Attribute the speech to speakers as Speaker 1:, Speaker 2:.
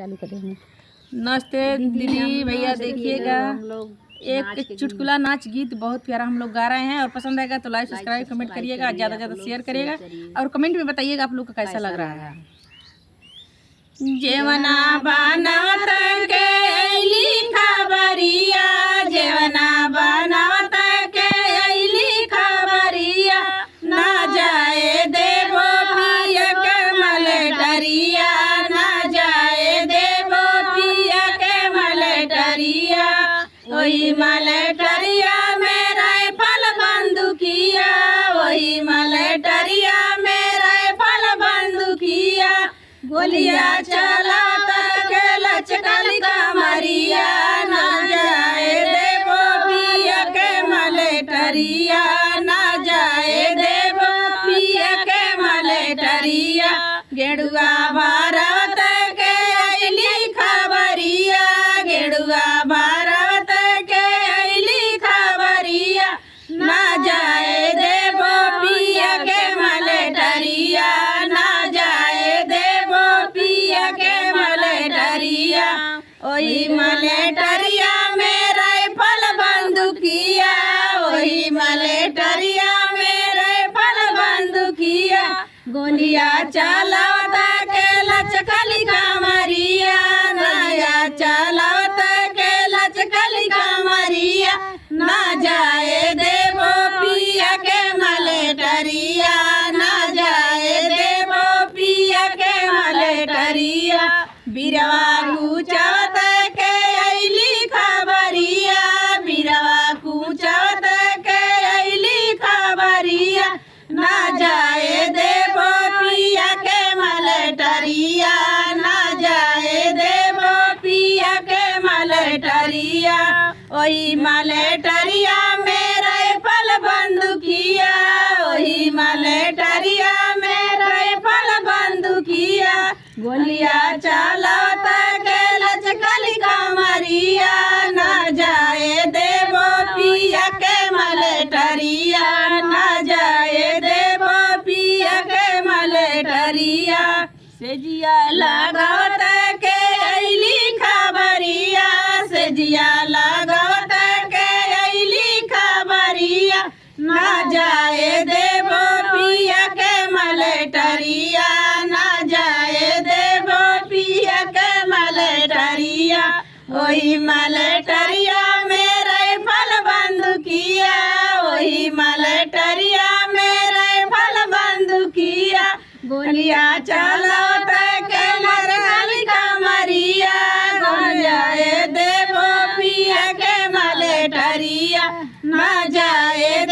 Speaker 1: चालू करेंगे।
Speaker 2: नमस्ते दीदी भैया, देखिएगा
Speaker 1: हम लोग
Speaker 2: एक चुटकुला नाच गीत बहुत प्यारा हम लोग गा रहे हैं, और पसंद आएगा तो लाइक सब्सक्राइब कमेंट करिएगा, ज़्यादा से ज़्यादा शेयर करिएगा और कमेंट में बताइएगा आप लोग को कैसा लग रहा है। जेवना बनावत के अइली खबरिया, जेवना बनावत के अइली खबरिया, ना जाए देवो पिया के मलेटरिया, ना जाए देवो पिया के मलेटरिया। वही मलेटरिया में राइफल बंदूकिया, वही मलेटरिया में राइफल बंदूकिया, गोलियां चलाता के लचकल कमरिया, ना जाए देवो पिया के मलेटरिया, ना जाए देवो पिया के मलेटरिया। गेड़ुआ भारत के अइली खबरिया, गेड़ुआ भारत के अइली खबरिया, ना जाए देवो पिया के मलेटरिया, ना जाए देवो पिया के मलेटरिया। ओही मलेटरिया में राइफल बंदूकिया, ओही मलेटरिया में राइफल बंदूकिया, गोलियां चलावता के लचकल कमरिया, नया चलावता के लचकल कमरिया, ना जाए देवो पिया के मलेटरिया, ना जाए देवो पिया के मलेटरिया। बिरवा कुचावत के अइली खबरिया, बिरवा कुचावत के अइली खबरिया, ना जाए देवो पिया के मलेटरिया, ना जाए देवो पिया के मलेटरिया। ओही मलेटरिया में राइफल बंदूकिया, ओही मलेटरिया में राइफल बंदूकिया, गोलियां चलाता के लचकल कमरिया, ना जाए देवो पिया के मलेटरिया, ना जाए देवो पिया के मलेटरिया। सेजिया लगावत के अइली खबरिया, सेजिया लगावत के अइली खबरिया, ना जाए देवो पिया के मलेटरिया, ना जाए देवो पिया के मलेटरिया। ओही मलेटरिया में राइफल बंदूकिया, ओही मलेटरिया में राइफल बंदूकिया, गोलियां चलाता के लचकल कमरिया, ना जाए देवो पिया के मलेटरिया, ना जाए